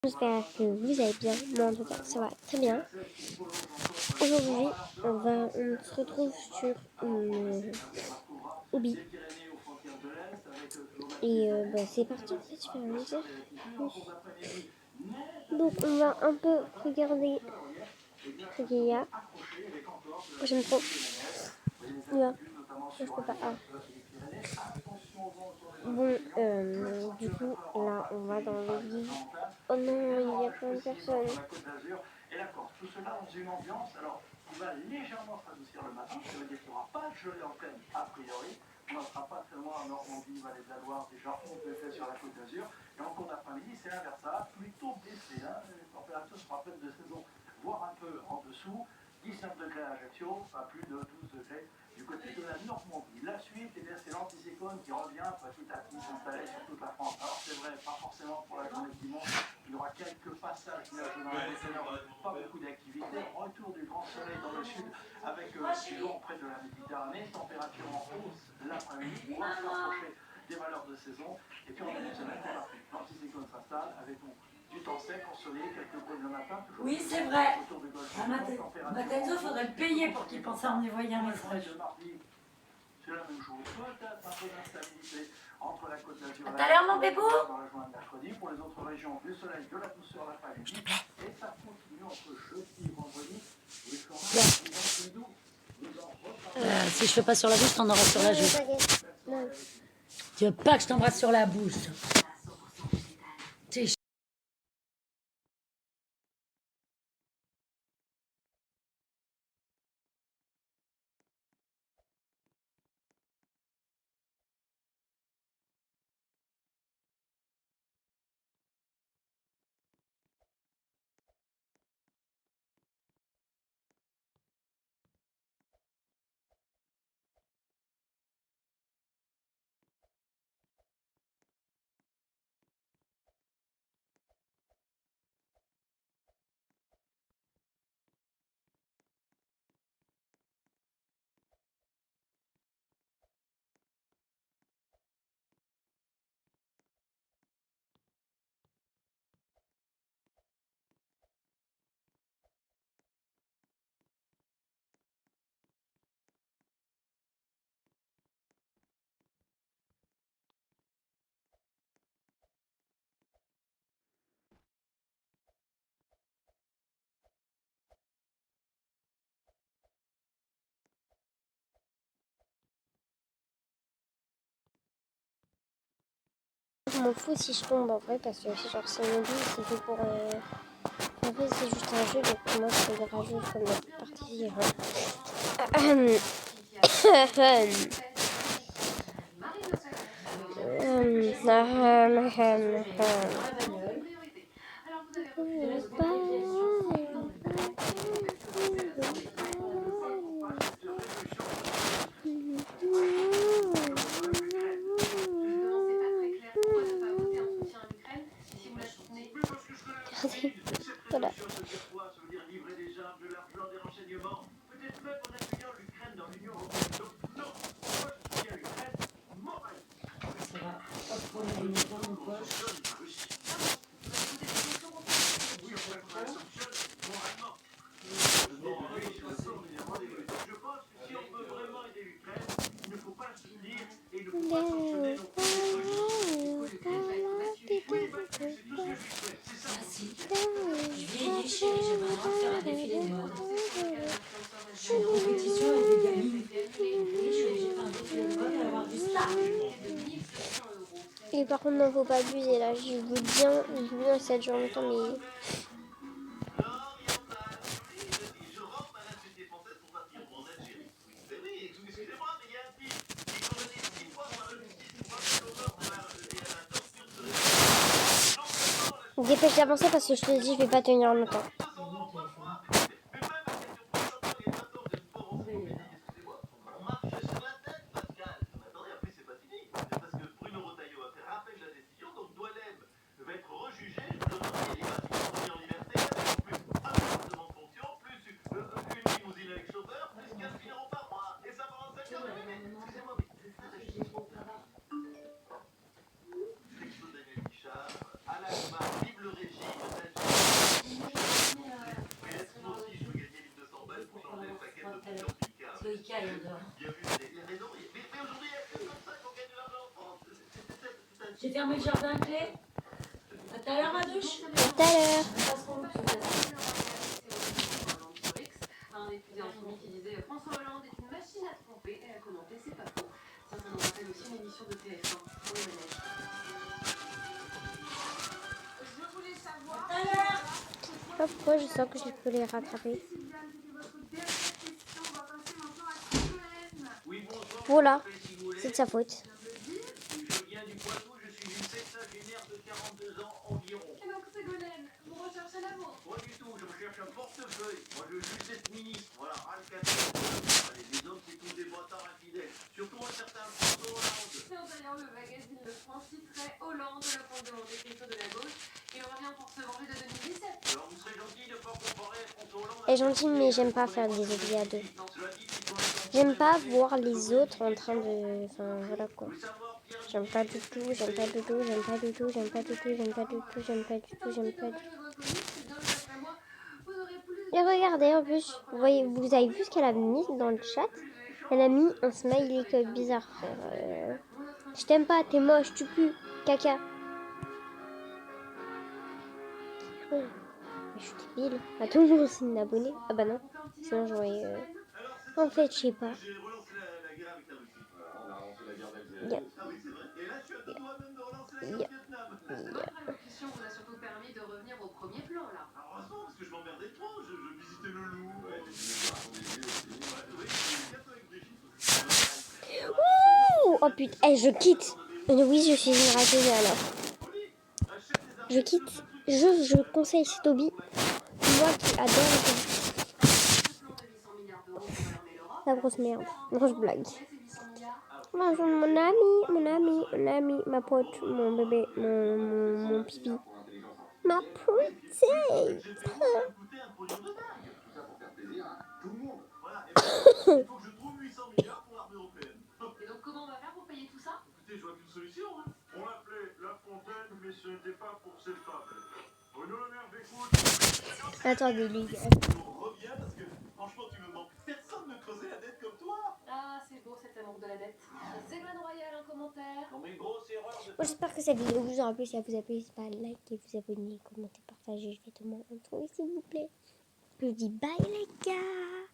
J'espère que vous allez bien, moi en tout cas ça va très bien. Aujourd'hui on se retrouve sur Hobby. Et c'est parti en fait, je vais rien dire. Donc on va un peu regarder ce qu'il y a. J'aime trop. Ouais. Je peux pas. Ah. Bon, du coup, là, on va dans l'église. Oh non, il y a plein de personnes. Et la Corse, tout cela dans une ambiance qui va légèrement se radoucir le matin, ça veut dire qu'il n'y aura pas de gelée en pleine a priori. On ne sera pas très loin en Normandie, Vallée de la Loire, déjà 11 degrés sur la Côte d'Azur. Et en cours d'après-midi, c'est l'inversable, plutôt baissé. Les températures seront pleines de saison, voire un peu en dessous. 19 degrés à Ajaccio, pas plus de 12 degrés du côté de la Normandie. La suite, c'est l'anticyclone qui revient petit à petit s'installer sur toute la France. Alors c'est vrai, pas forcément pour la journée de dimanche, il y aura quelques passages nuageux dans la Méditerranée, pas beaucoup d'activité. Retour du grand soleil dans le sud avec du vent près de la Méditerranée, température en hausse l'après-midi, on va se rapprocher des valeurs de saison. Et puis en début de semaine, l'anticyclone s'installe avec du temps sec, ensoleillé, quelques bruits le matin. Oui, c'est vrai. Matenzo, faudrait le payer pour qu'il pense à envoyer un message. C'est la même chose, peut-être un peu d'instabilité entre la Côte d'Azur et la mon bébou dans la journée de mercredi. Pour les autres régions, du soleil, de la douceur l'après-midi. S'il te plaît. Et ça continue entre jeudi et vendredi. Si je fais pas sur la bouche, je t'en auras sur la joue. Non. Tu veux pas que je t'embrasse sur la bouche? T'es Je m'en fous si je tombe en vrai parce que genre c'est mon but, c'est fait pour. En fait c'est juste un jeu donc moi je fais un jeu comme partie. Voilà. Je vieillis, chérie, j'ai besoin de faire un défilé de mode. Je suis en compétition avec des gamines. Oui, je vais faire un défilé de mode et avoir du star. Et par contre, non, faut pas abuser là. Je veux bien 7 jours en temps, mais. Dépêche d'avancer parce que je te dis, je vais pas tenir longtemps. Texto Daniel Guichard, à l'ASMA, vive le régime. soleil en dehors. J'ai fermé le jardin à clé. À tout à l'heure, ma douche. À tout à l'heure. Un étudiant soumis qui disait François Hollande est une machine à tromper et à commenter, c'est pas faux. Ça nous rappelle aussi une émission de TF1 pour le manège. Je voulais savoir. À tout à l'heure. Je sais pas pourquoi je sens que je peux les rattraper. Oui, bonsoir. Voilà, Si vous voulez. c'est de sa faute. Je viens du Poitou, je suis une sexagénaire de 42 ans environ. Et donc Ségolène, vous recherchez l'amour? Pas du tout, je recherche un portefeuille. Moi, je veux juste être ministre. Voilà, Allez, les hommes, c'est tous des bâtards infidèles. Surtout un certain François Hollande. Tiens, d'ailleurs, le magazine Le France citerait Hollande, le comte de Monte Cristo de la gauche. Il revient pour se venger de 2017. Alors, vous serez gentil de ne pas comparer François Hollande. Elle est gentille, mais j'aime pas faire des oblis à deux. J'aime pas voir les autres en train de... Enfin, voilà quoi. J'aime pas du tout, j'aime pas du tout, j'aime pas du tout, j'aime pas du tout, j'aime pas du tout, j'aime pas du tout, j'aime pas du tout. Et regardez, en plus, vous avez vu ce qu'elle a mis dans le chat? Elle a mis un smiley que bizarre. Je t'aime pas, t'es moche, tu pues, caca. Je suis débile. À tout le monde c'est une abonnée. Ah bah non, sinon j'aurais... En fait, je sais pas. J'ai relancé la guerre avec la Russie. On a relancé la guerre d'Algérie. Yeah. Ah oui, c'est vrai. Et là, je suis à deux doigts même de relancer la guerre Yeah. du Vietnam. Votre allocution vous a surtout permis de revenir au premier plan, là. Heureusement, parce que je m'emmerdais trop. Je visitais le loup. Ouais, tu oui, bientôt avec Brigitte. Ouh, oh putain, je quitte. Oui, je suis une rateuse alors. Je quitte. Je conseille Toby. Moi qui adore la grosse merde. Non, je blague. Bonjour mon ami, ma pote, mon bébé, mon pipi. Ma petite. Il faut que je trouve 800 milliards pour l'armée européenne. Et donc, comment on va faire pour payer tout ça? Écoutez, je vois qu'une solution. Hein. On l'appelait La Fontaine, mais ce n'était pas pour ses fables. Bruno Le Maire, j'écoute. Attendez, les gars. Reviens parce que franchement, tu me manques. Personne ne creusait la dette comme toi. Ah, c'est beau cet amour de la dette. Ségolène Royal, un commentaire. Non, mais une grosse erreur de. Bon, j'espère que cette vidéo vous aura plu. Si elle vous a plu, n'hésitez pas à liker, vous abonner, commenter, partager. Je vais tout le monde retrouver, s'il vous plaît. Je vous dis bye les gars.